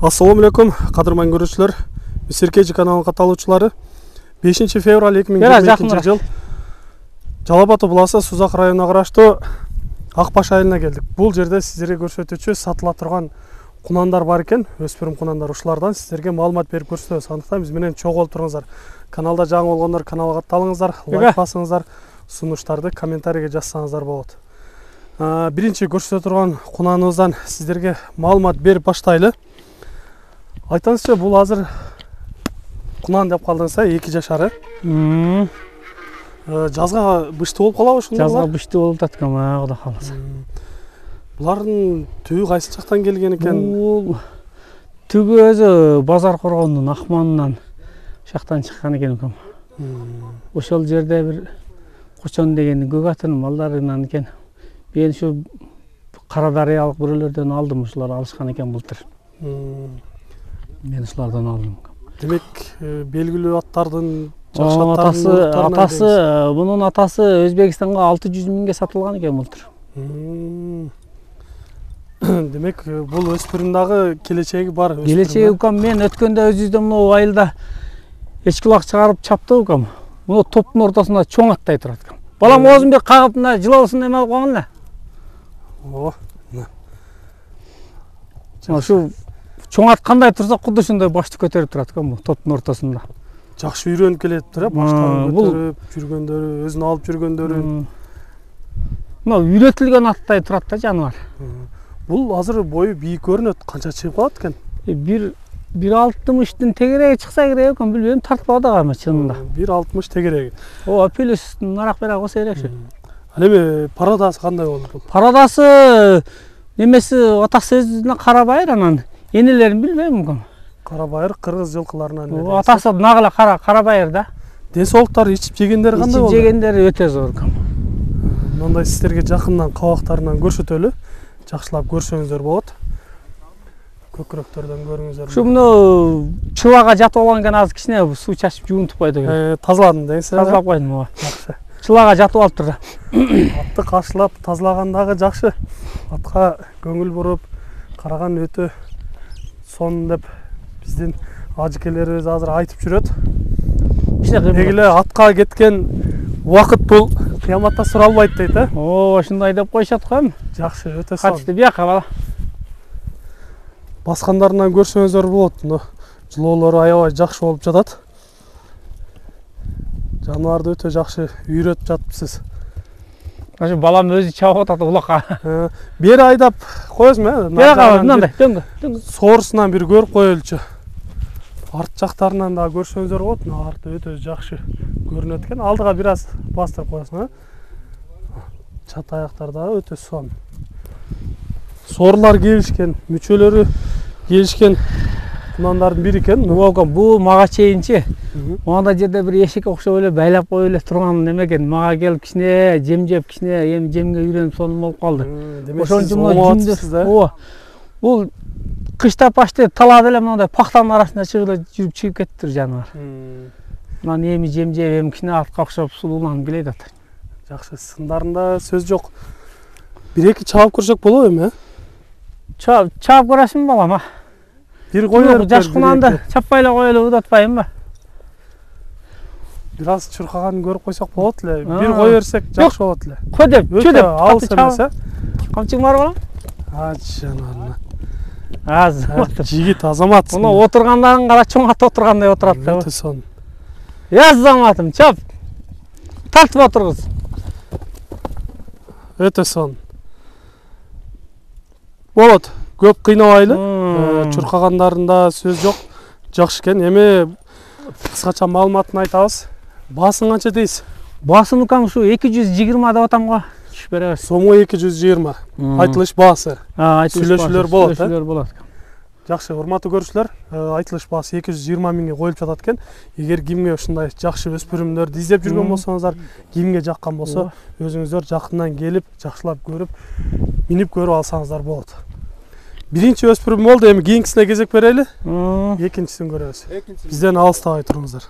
Assalamu alaikum, qadırman görüşçüler. Serkeji kanalının katılımcıları. 5 fevral 2022 жыл Жалал Баты буласы Сузак районуна караштуу Акбаш айылына келдик. Бул жерде сиздерге көрсөтүүчү сатыла турган кунандар бар экен, өспүрүм кунандар. Ушулардан сиздерге маалымат берип көрсөтөбүз. Андыктан биз менен чогуу болуңуздар. Каналда жаңы болгондор каналга катталыңыздар, лайк басыңыздар, сунуштарды комментарийге жазсаңыздар болот. Биринчи көрсөтө турган кунаныбыздан сиздерге маалымат берип баштайлы. Айтаңызчы, бул азыр кунан деп калдыңыздар, 2 жашары. Жазга бышты болуп калабы ушундай? Жазга бышты болуп жаткан, Кудай кааласа. Булардын түбү кайсы жактан келген экен? Бул түбү өзү Базар Коргондун Акманынан жактан чыккан экен. Ошол жерде бир Кучон деген көк атын малдарынан экен. Мен ушу Кара Дарыялык бирөөлөрдөн алдым, ушулар алышкан экен былтыр. Мен ушулардан алдым. Демек, белгилүү аттардын атасы, bunun atası Özbekistan'a 600 mingге satılgan eкен былтыр. Демек, бул өспүрүм дагы келечеги бар. Келечеги укам, мен өткөндө өзүбүздө мына айылда эчкилак чыгарып чапты укам. Мына топтун ортосунда чоң аттай турат экен. Балам өзүм бир кагып мына жылабысын эме алып койгон эле. Ошо чоң ат кандай турса, кудду ошондой башты көтөрүп турат экен бул топтун ортосунда. Жакшы үйрөнүп келет-тир, баштарын көтөрүп жүргөндөрү, өзүн алып жүргөндөрү. Мына үйрөтүлгөн аттай турат да жаныбар. Бул азыр бою бийик көрүнөт, канча чыгып калат экен? 1.60-тын тегереги чыкса керек экен, билбейм, тартпады ага чынында. 1.60 тегереги. Ооба, плюстун нарак бере койсо элек. Ал эми парадасы кандай болот бул? Парадасы немеси атасы өзүнө Карабайыр, анан энелерин билбейм укам. Карабайыр кыргыз жылкыларынан. Атасы нагыла Карабайыр да. Ден соолуктары ичип жегендери кандай болду? Ичип жегендери өтө зор укам. Мындай сиздерге жакындан кабактарынан көрсөтөлү. Жакшылап көрсөңүздөр болот. Көкүрөктөрдөн көрүңүздөр. Ушу муну чылага жатып алган азыр кичине суу чачып жуунтуп койду. Тазаладым дейсиз? Тазалап койдум, ооба. Жакшы. Чылага жатып алыптыр да. Атты каршылап тазалагандагы жакшы. Атка көңүл буруп караган өтө сон деп биздин ажыкелерибиз азыр айтып жүрөт. Эгиле атка кеткен убакыт бул кыяматта суралбайт дейт, э? Ооба, ушундай деп коюшат го. Жакшы, өтө сон. Качты бияка бала. Баскандарынан көрсөңүздөр болот. Жылоолору аябай жакшы болуп жатат. Жаныбарды өтө жакшы үйрөтүп жатыпсыз. Ошо балам өзү чабып атат улакка. Бери айдап коесузбу, э? Бияка мындай дөңгө. Соорусунан бир көрүп коелучу. Арт жактарынан да көрсөңүздөр болот. Арты өтө жакшы көрүнөт экен. Алдыга бир аз бастырып коесуң, э? Чат аяктар да өтө сон. Соорлар келишкен, мүчөлөрү келишкен кунандардын бири экен. Бул мага чейинчи. Мында жерде бир эшикке окшоп эле байлап коюп эле турган неме экен. Мага келип кичине жем жеп, кичине эми жемге үйрөнүп сонун болуп калды. Ошончо жүндөр. Ооба. Бул кышта почти талаада эле мындай пактанын арасында чыгып кетиптир жаныбар. Мына эми жем жеп, эми кичине атка окшоп сулууланып келет ат. Жакшы, сындарында сөз жок. 1-2 чабып көрсөк болобу эми, э? Чабып көрөсүңбү балам, а? Бир коюп жаш кунанды чаппай эле коелу, удатпайбы? Бир аз чуркаганын көрүп койсок болот эле. Бир кое берсек жакшы болот эле. Чөдөп, алыс эмес, э? Камчың бар балам? Жанарына. Аз. Жигит, азамат. Мына отургандарын кара, чоң ат отургандай отурат да. Өтө сон. Азаматым, чап. Тартып отургуз. Өтө сон. Болот, көп кыйнабайлы. Чуркагандарында сөз жок. Жакшы экен. Эми кыскача маалыматын айтабыз. Баасын канча дейсиз? Баасын укам ушу 220 деп атам го. Түшүп беребиз. Сому 220. Айтылыш баасы. Сүйлөшүүлөр болот, э? Сүйлөшүүлөр болот. Жакшы, урматтуу көрүүчүлөр, айтылыш баасы 220 миңге коюлуп жатат экен. Эгер кимге ушундай жакшы өспүрүмдөрдү издеп жүргөн болсоңуздар, кимге жаккан болсо, өзүңүздөр жакындан келип, жакшылап көрүп, минип көрүп алсаңыздар болот. Биринчи өспүрүм болду, эми кийинкисине кезек берели. Экинчисин көрөбүз. Бизден алыстабай туруңуздар.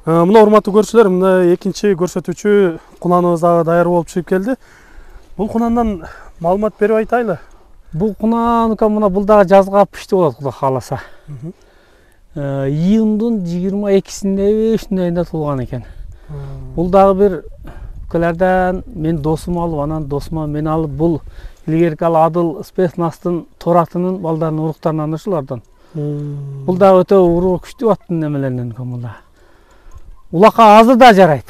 Мына урматтуу көрүүчүлөр, мына экинчи көрсөтүүчү кунаныбыз дагы даяр болуп чыгып келди. Бул кунандан маалымат берип айтайлы. Бул кунан мына бул дагы жазга пишти болот Кудай кааласа. Июндун 22-синде ушундайында туулган экен. Бул дагы бир өлкөлөрдөн мен досум алып, анан досума мен алып бул илгерки ал Адыл Спецнастын торатынын балдарын уруктарынан ушулардан. Бул дагы өтө уруу күчтүү аттын немелеринен экен бул да. Улакка азыр да жарайт.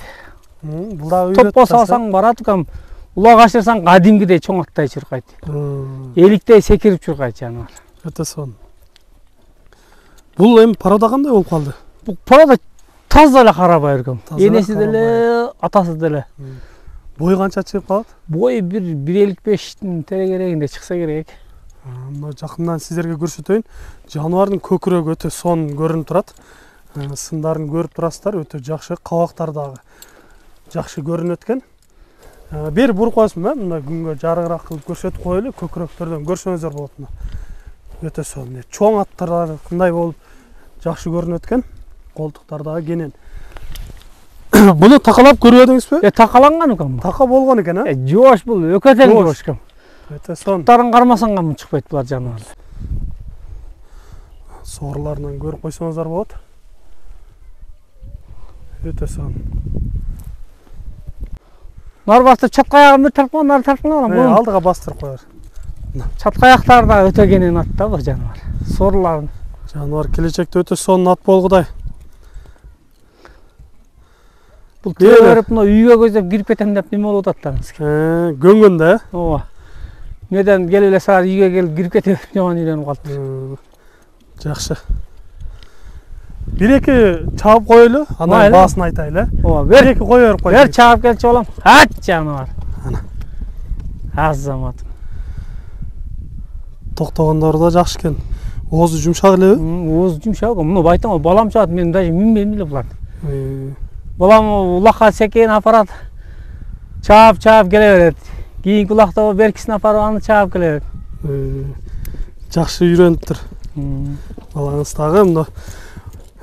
Бул дагы топко салсаң барат экен. Улак ашырсаң кадимгидей чоң аттай чуркайт. Эликтей секирип чуркайт жаныбар. Өтө сонун. Бул эми парада кандай болуп калды? Бул парада таза эле карабай эркем. Энеси деле, атасы деле. Бой канча чыгып калат? Бой 1.55 терегерегинде чыкса керек. Мына жакындан сиздерге көрсөтөйүн. Жаныбардын көкүрөгү өтө сонун көрүнүп турат. Сындарын көрүп турасыздар, өтө жакшы. Кабактары дагы жакшы көрүнөт экен. Бери буруп коесузбу, мына күнгө жарыгыраак кылып көрсөтүп коелу, көкүрөктөрдөн көрсөңүздөр болот мына. Өтө сонун. Чоң аттар кандай болуп жакшы көрүнөт экен. Колтуктар дагы кенен. Буну такалап көрбөдүңүзбү? Такаланган экен. Така болгон экен, а? Жоош бул, өкөтең жоош экен. Өтө сонун. Тарын кармасаң гана чыкпайт булар жаныбар. Соорларынан көрүп койсоңуздар болот. Өтө сонун. Нар басты чатка аягын бир тартып, нары тартып алам. Алдыга бастырып коер. Чатка аяктары да өтө кенен ат да бул жаныбар. Соорларын. Жаныбар келечекте өтө сонун ат болгудай. Бул төрөп мына үйгө көздөп кирип кетем деп неме болуп атат да. Көнгөн да. Ооба. Неден келип эле саат үйгө келип кирип кетип жаман үйлөнүп калды. Жакшы. Бир-эки чаап коелу, анан баасын айтайлы. Ооба, бир-эки кое берип коелу. Бер чаап келчи балам. Ат жаныбар. Ана. Азамат. Токтогондору да жакшы экен. Оозу жумшак элеби? Оозу жумшак. Муну байтам балам чаат, мен даже минбейм эле буларды. Балам улакка секен апарат. Чаап келе берет. Кийинки улакта беркисин апарып аны чаап келе берет. Жакшы үйрөнүптүр. Балаңыз дагы мына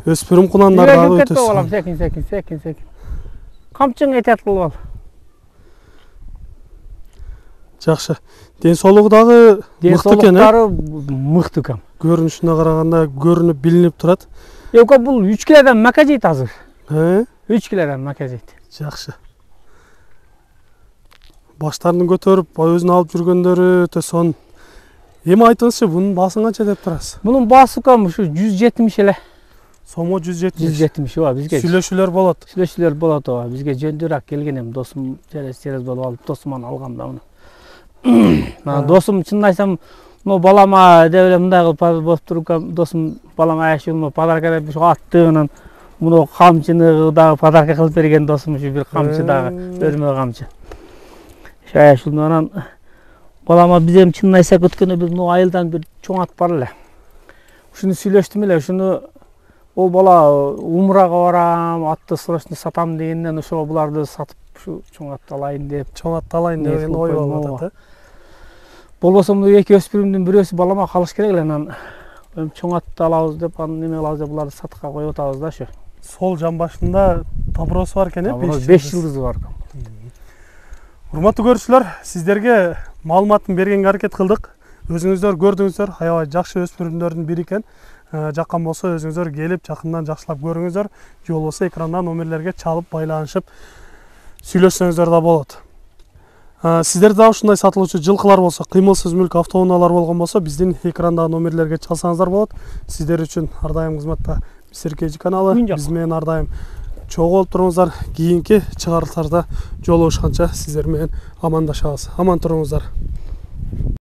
өспүрүм кунандар дагы өтө сонун. Балам секин. Камчың этет кылып ал. Жакшы. Ден соолугу дагы мыкты экен, мыкты экен. Көрүнүшүнө караганда көрүнүп билинип турат. Бул 3 килодон мака жейт азыр. 3 килодон мака жейт. Жакшы. Баштарын көтөрүп, өзүн алып жүргөндөрү өтө сонун. Эми айтыңызчы, бунун баасын канча деп турасыз? Бунун баасы кам ушу 170 эле. Сомго 170. 170 ооба, бизге. Сүйлөшүүлөр болот. Сүйлөшүүлөр болот ооба. Бизге жөндүрөөк келген эми досум через болуп алып, досуман алгам да муну. Досум чынын айтсам, мына балама деп эле мындай кылып болуп туруп, досум балама аяшылма подарка деп ушу аттыгынан муну камчыны дагы подарка кылып берген досум ушу бир камчы дагы, өрмө камчы. Аяшылма анан балама биз эми чынын айтсак өткөндө бир мына айылдан бир чоң ат бар эле. Ушуну сүйлөштүм эле, ушуну ол бала умрага барам, атты срочно сатам дегенден ошого буларды сатып ушу чоң атты алайын деп. Чоң атты алайын деген ой болуп атат. Болбосо мына эки өспүрүмдүн бирөөсү балама калыш керек эле, анан чоң атты алабыз деп, аны неме кылабыз деп буларды сатыкка коюп атабыз да ушу. Сол жамбашында таброосу бар экен, 5 жылдызы бар экен. Урматтуу көрүүчүлөр, сиздерге маалыматын бергенге аракет кылдык. Өзүңүздөр көрдүңүздөр, аябай жакшы өспүрүмдөрдүн бири экен. Жаккан болсо өзүңүздөр келип жакындан жакшылап көрүңүздөр. Же болбосо экрандан номерлерге чалып байланышып сүйлөшсөңүздөр да болот. Сиздерде дагы ушундай сатылуучу жылкылар болсо, кыймылсыз мүлк автоунаалар болгон болсо, биздин экрандагы номерлерге чалсаңыздар болот. Сиздер үчүн ар дайым кызматта Серкежи каналы. Биз менен ар дайым чогуу болуп туруңуздар. Кийинки чыгарылыштарда жолугушканча сиздер менен амандашабыз. Аман туруңуздар.